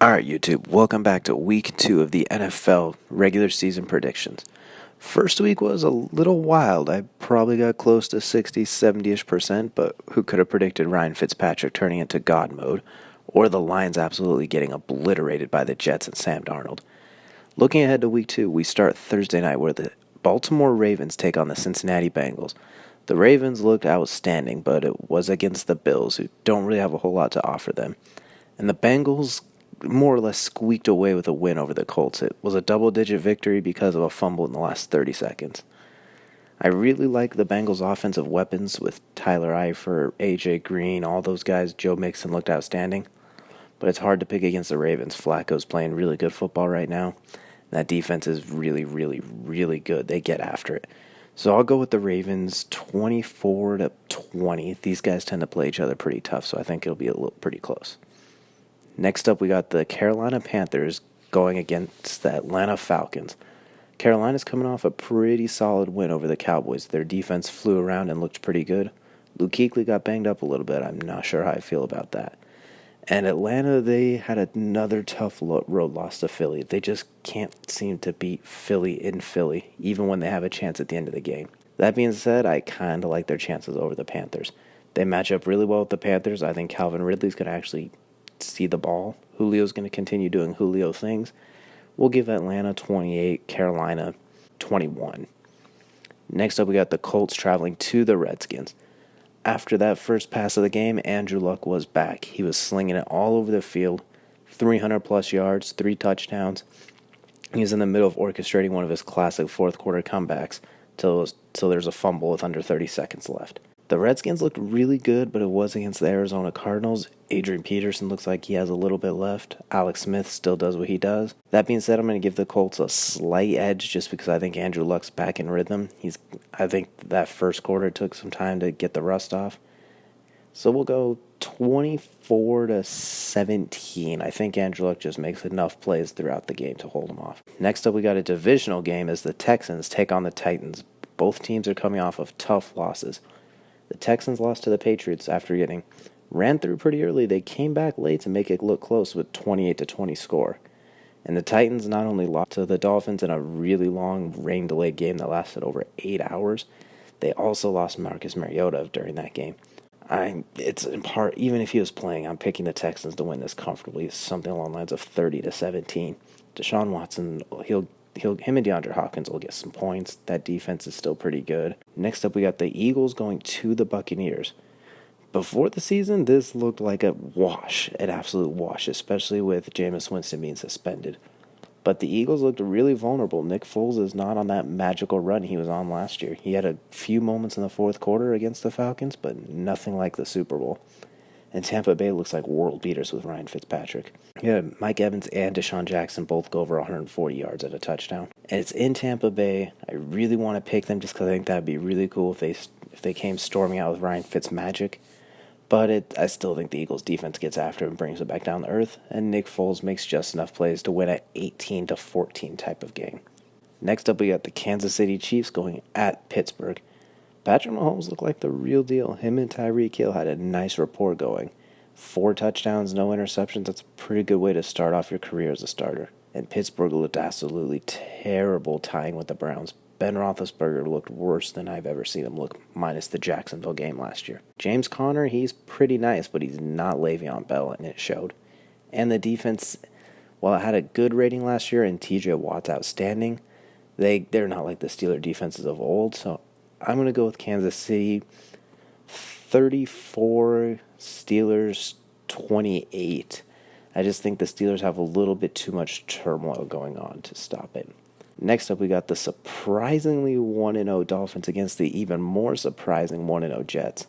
Alright, YouTube, welcome back to week 2 of the NFL regular season predictions. First week was a little wild. I probably got close to 60, 70-ish%, but who could have predicted Ryan Fitzpatrick turning into God mode, or the Lions absolutely getting obliterated by the Jets and Sam Darnold. Looking ahead to week 2, we start Thursday night where the Baltimore Ravens take on the Cincinnati Bengals. The Ravens looked outstanding, but it was against the Bills, who don't really have a whole lot to offer them. And the Bengals more or less squeaked away with a win over the Colts. It was a double-digit victory because of a fumble in the last 30 seconds. I really like the Bengals' offensive weapons with Tyler Eifert, A.J. Green, all those guys. Joe Mixon looked outstanding. But it's hard to pick against the Ravens. Flacco's playing really good football right now. That defense is really, really, really good. They get after it. So I'll go with the Ravens 24-20. These guys tend to play each other pretty tough, so I think it'll be pretty close. Next up, we got the Carolina Panthers going against the Atlanta Falcons. Carolina's coming off a pretty solid win over the Cowboys. Their defense flew around and looked pretty good. Luke Kuechly got banged up a little bit. I'm not sure how I feel about that. And Atlanta, they had another tough road loss to Philly. They just can't seem to beat Philly in Philly, even when they have a chance at the end of the game. That being said, I kind of like their chances over the Panthers. They match up really well with the Panthers. I think Calvin Ridley's going to actually see the ball. Julio's going to continue doing Julio things. We'll give Atlanta 28, Carolina 21. Next up, we got the Colts traveling to the Redskins. After that first pass of the game, Andrew Luck was back. He was slinging it all over the field, 300-plus yards, 3 touchdowns. He was in the middle of orchestrating one of his classic fourth-quarter comebacks till there's a fumble with under 30 seconds left. The Redskins looked really good, but it was against the Arizona Cardinals. Adrian Peterson looks like he has a little bit left. Alex Smith still does what he does. That being said, I'm going to give the Colts a slight edge just because I think Andrew Luck's back in rhythm. I think that first quarter took some time to get the rust off. So we'll go 24-17. I think Andrew Luck just makes enough plays throughout the game to hold him off. Next up, we got a divisional game as the Texans take on the Titans. Both teams are coming off of tough losses. The Texans lost to the Patriots after getting ran through pretty early. They came back late to make it look close with 28-20 score. And the Titans not only lost to the Dolphins in a really long rain-delayed game that lasted over 8 hours, they also lost Marcus Mariota during that game. It's in part, even if he was playing, I'm picking the Texans to win this comfortably. Something along the lines of 30-17. Deshaun Watson, him and DeAndre Hopkins will get some points. That defense is still pretty good. Next up, we got the Eagles going to the Buccaneers. Before the season, this looked like a wash, an absolute wash, especially with Jameis Winston being suspended. But the Eagles looked really vulnerable. Nick Foles is not on that magical run he was on last year. He had a few moments in the fourth quarter against the Falcons, but nothing like the Super Bowl. And Tampa Bay looks like world beaters with Ryan Fitzpatrick. Yeah, Mike Evans and Deshaun Jackson both go over 140 yards at a touchdown. And it's in Tampa Bay. I really want to pick them just because I think that would be really cool if they came storming out with Ryan Fitzmagic. But I still think the Eagles' defense gets after him and brings it back down to earth. And Nick Foles makes just enough plays to win an 18-14 type of game. Next up, we got the Kansas City Chiefs going at Pittsburgh. Patrick Mahomes looked like the real deal. Him and Tyreek Hill had a nice rapport going. 4 touchdowns, no interceptions. That's a pretty good way to start off your career as a starter. And Pittsburgh looked absolutely terrible tying with the Browns. Ben Roethlisberger looked worse than I've ever seen him look, minus the Jacksonville game last year. James Conner, he's pretty nice, but he's not Le'Veon Bell, and it showed. And the defense, while it had a good rating last year and TJ Watt's outstanding, they're not like the Steelers defenses of old, so I'm going to go with Kansas City 34, Steelers 28. I just think the Steelers have a little bit too much turmoil going on to stop it. Next up, we got the surprisingly 1-0 Dolphins against the even more surprising 1-0 Jets.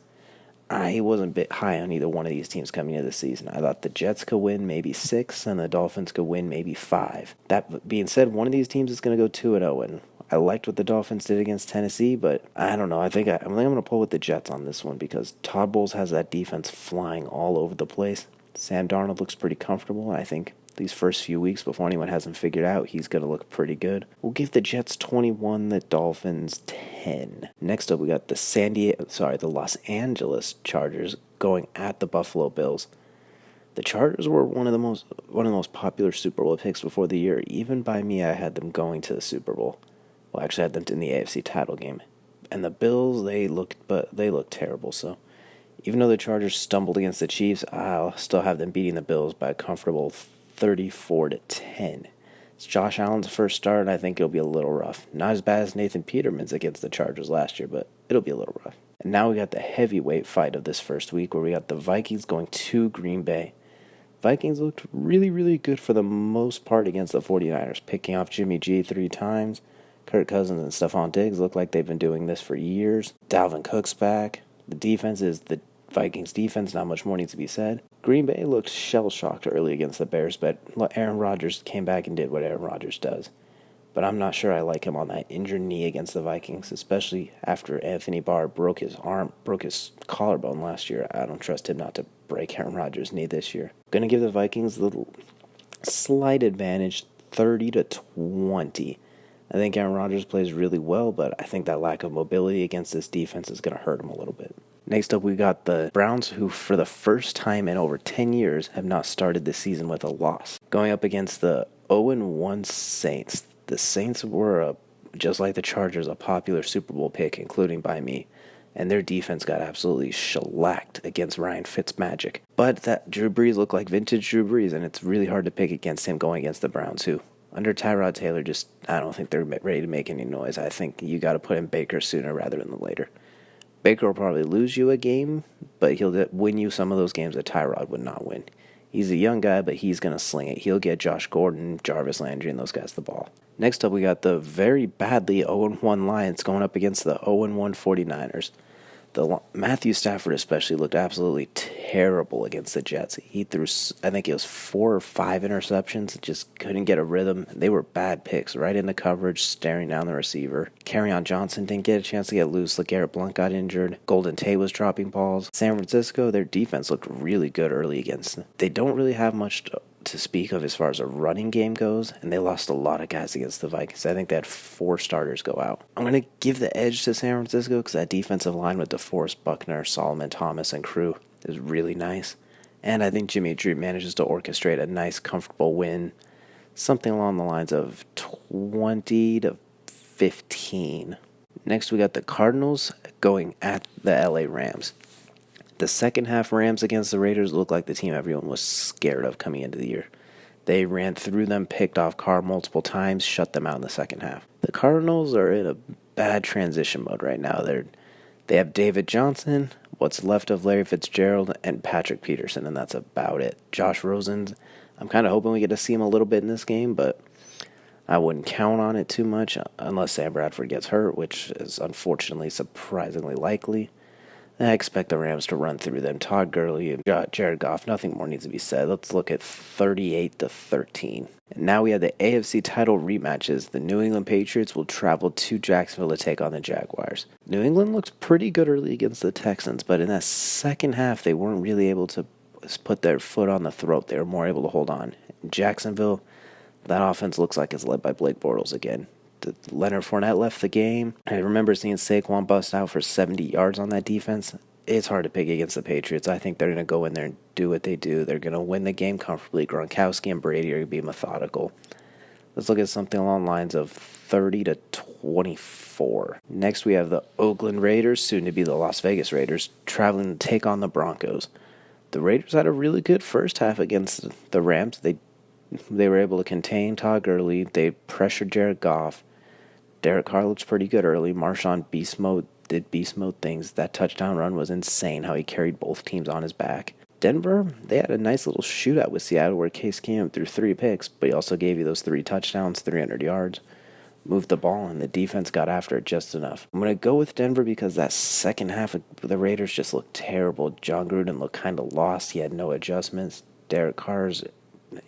I wasn't a bit high on either one of these teams coming into the season. I thought the Jets could win maybe 6 and the Dolphins could win maybe 5. That being said, one of these teams is going to go 2-0, and I liked what the Dolphins did against Tennessee, but I don't know. I think I'm going to pull with the Jets on this one because Todd Bowles has that defense flying all over the place. Sam Darnold looks pretty comfortable, and I think these first few weeks before anyone has him figured out, he's going to look pretty good. We'll give the Jets 21, the Dolphins 10. Next up, we got the Los Angeles Chargers going at the Buffalo Bills. The Chargers were one of the most popular Super Bowl picks before the year. Even by me, I had them going to the Super Bowl. Well, actually, I had them in the AFC title game. And the Bills, they looked terrible. So even though the Chargers stumbled against the Chiefs, I'll still have them beating the Bills by a comfortable 34-10. It's Josh Allen's first start, and I think it'll be a little rough. Not as bad as Nathan Peterman's against the Chargers last year, but it'll be a little rough. And now we got the heavyweight fight of this first week, where we got the Vikings going to Green Bay. Vikings looked really, really good for the most part against the 49ers, picking off Jimmy G 3 times. Kirk Cousins and Stephon Diggs look like they've been doing this for years. Dalvin Cook's back. The defense is the Vikings defense, not much more needs to be said. Green Bay looked shell-shocked early against the Bears, but Aaron Rodgers came back and did what Aaron Rodgers does. But I'm not sure I like him on that injured knee against the Vikings, especially after Anthony Barr broke his collarbone last year. I don't trust him not to break Aaron Rodgers' knee this year. Going to give the Vikings a little slight advantage, 30-20. I think Aaron Rodgers plays really well, but I think that lack of mobility against this defense is going to hurt him a little bit. Next up, we got the Browns, who for the first time in over 10 years have not started the season with a loss. Going up against the 0-1 Saints. The Saints were, just like the Chargers, a popular Super Bowl pick, including by me. And their defense got absolutely shellacked against Ryan Fitzmagic. But that Drew Brees looked like vintage Drew Brees, and it's really hard to pick against him going against the Browns, who, under Tyrod Taylor, I don't think they're ready to make any noise. I think you got to put in Baker sooner rather than later. Baker will probably lose you a game, but he'll win you some of those games that Tyrod would not win. He's a young guy, but he's going to sling it. He'll get Josh Gordon, Jarvis Landry, and those guys the ball. Next up, we got the very badly 0-1 Lions going up against the 0-1 49ers. Matthew Stafford especially looked absolutely terrible against the Jets. He threw, I think it was 4 or 5 interceptions, just couldn't get a rhythm. They were bad picks, right into coverage, staring down the receiver. Kerryon Johnson didn't get a chance to get loose. LeGarrette Blount got injured. Golden Tate was dropping balls. San Francisco, their defense looked really good early against them. They don't really have much to speak of as far as a running game goes, and they lost a lot of guys against the Vikings. I think they had 4 starters go out. I'm going to give the edge to San Francisco because that defensive line with DeForest Buckner, Solomon Thomas, and crew is really nice. And I think Jimmy G manages to orchestrate a nice, comfortable win, something along the lines of 20-15. Next, we got the Cardinals going at the LA Rams. The second half Rams against the Raiders looked like the team everyone was scared of coming into the year. They ran through them, picked off Carr multiple times, shut them out in the second half. The Cardinals are in a bad transition mode right now. They have David Johnson, what's left of Larry Fitzgerald, and Patrick Peterson, and that's about it. Josh Rosen, I'm kind of hoping we get to see him a little bit in this game, but I wouldn't count on it too much unless Sam Bradford gets hurt, which is unfortunately surprisingly likely. I expect the Rams to run through them. Todd Gurley and Jared Goff, nothing more needs to be said. Let's look at 38-13. And now we have the AFC title rematches. The New England Patriots will travel to Jacksonville to take on the Jaguars. New England looked pretty good early against the Texans, but in that second half, they weren't really able to put their foot on the throat. They were more able to hold on. In Jacksonville, that offense looks like it's led by Blake Bortles again. Leonard Fournette left the game. I remember seeing Saquon bust out for 70 yards on that defense. It's hard to pick against the Patriots. I think they're going to go in there and do what they do. They're going to win the game comfortably. Gronkowski and Brady are going to be methodical. Let's look at something along the lines of 30-24. Next, we have the Oakland Raiders, soon to be the Las Vegas Raiders, traveling to take on the Broncos. The Raiders had a really good first half against the Rams. They were able to contain Todd Gurley. They pressured Jared Goff. Derek Carr looks pretty good early. Marshawn did beast mode things. That touchdown run was insane, how he carried both teams on his back. Denver, they had a nice little shootout with Seattle where Case Keenum threw 3 picks, but he also gave you those 3 touchdowns, 300 yards, moved the ball, and the defense got after it just enough. I'm going to go with Denver because that second half of the Raiders just looked terrible. John Gruden looked kind of lost. He had no adjustments. Derek Carr's,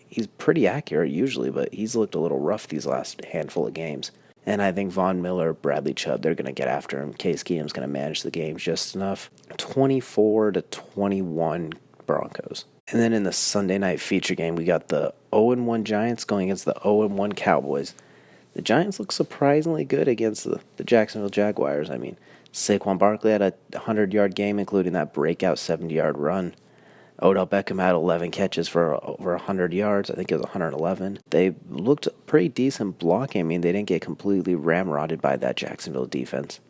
he's pretty accurate usually, but he's looked a little rough these last handful of games. And I think Von Miller, Bradley Chubb, they're going to get after him. Case Keenum's going to manage the game just enough. 24-21 Broncos. And then in the Sunday night feature game, we got the 0-1 Giants going against the 0-1 Cowboys. The Giants look surprisingly good against the Jacksonville Jaguars. I mean, Saquon Barkley had a 100-yard game, including that breakout 70-yard run. Odell Beckham had 11 catches for over 100 yards. I think it was 111. They looked pretty decent blocking. I mean, they didn't get completely ramrodded by that Jacksonville defense.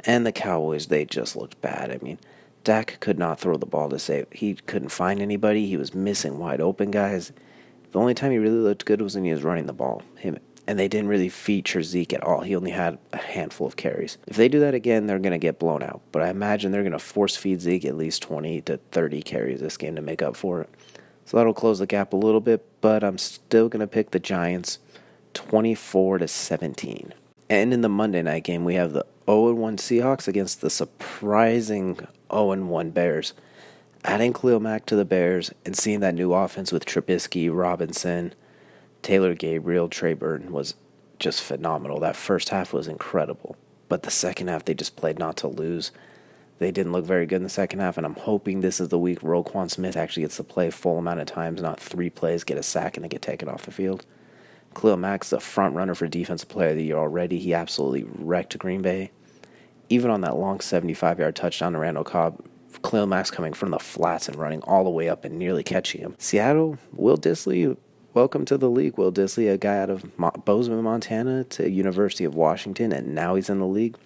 And the Cowboys, they just looked bad. I mean, Dak could not throw the ball to save. He couldn't find anybody. He was missing wide open guys. The only time he really looked good was when he was running the ball. And they didn't really feature Zeke at all. He only had a handful of carries. If they do that again, they're going to get blown out. But I imagine they're going to force feed Zeke at least 20 to 30 carries this game to make up for it. So that'll close the gap a little bit, but I'm still going to pick the Giants 24-17. And in the Monday night game, we have the 0-1 Seahawks against the surprising 0-1 Bears. Adding Khalil Mack to the Bears and seeing that new offense with Trubisky, Robinson, Taylor Gabriel, Trey Burton was just phenomenal. That first half was incredible. But the second half, they just played not to lose. They didn't look very good in the second half, and I'm hoping this is the week Roquan Smith actually gets to play a full amount of times, not 3 plays, get a sack, and then get taken off the field. Khalil Mack's the front runner for Defensive Player of the Year already. He absolutely wrecked Green Bay. Even on that long 75-yard touchdown to Randall Cobb, Khalil Mack's coming from the flats and running all the way up and nearly catching him. Seattle, Will Dissly, welcome to the league. Will Dissly, a guy out of Bozeman, Montana, to University of Washington, and now he's in the league.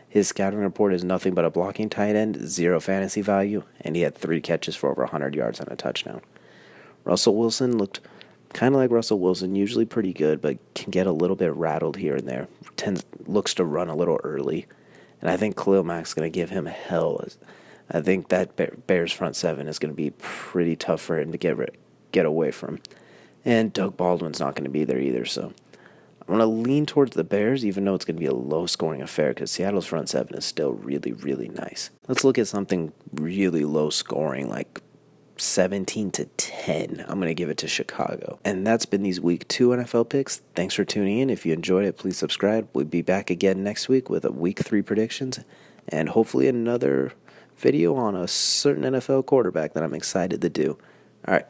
His scouting report is nothing but a blocking tight end, 0 fantasy value, and he had 3 catches for over 100 yards and a touchdown. Russell Wilson looked kind of like Russell Wilson, usually pretty good, but can get a little bit rattled here and there. Looks to run a little early. And I think Khalil Mack's going to give him hell. I think that Bears front 7 is going to be pretty tough for him to get away from. And Doug Baldwin's not going to be there either, so I'm going to lean towards the Bears, even though it's going to be a low-scoring affair, because Seattle's front 7 is still really, really nice. Let's look at something really low-scoring, like 17-10. I'm going to give it to Chicago. And that's been these Week 2 NFL picks. Thanks for tuning in. If you enjoyed it, please subscribe. We'll be back again next week with a Week 3 predictions and hopefully another video on a certain NFL quarterback that I'm excited to do. All right.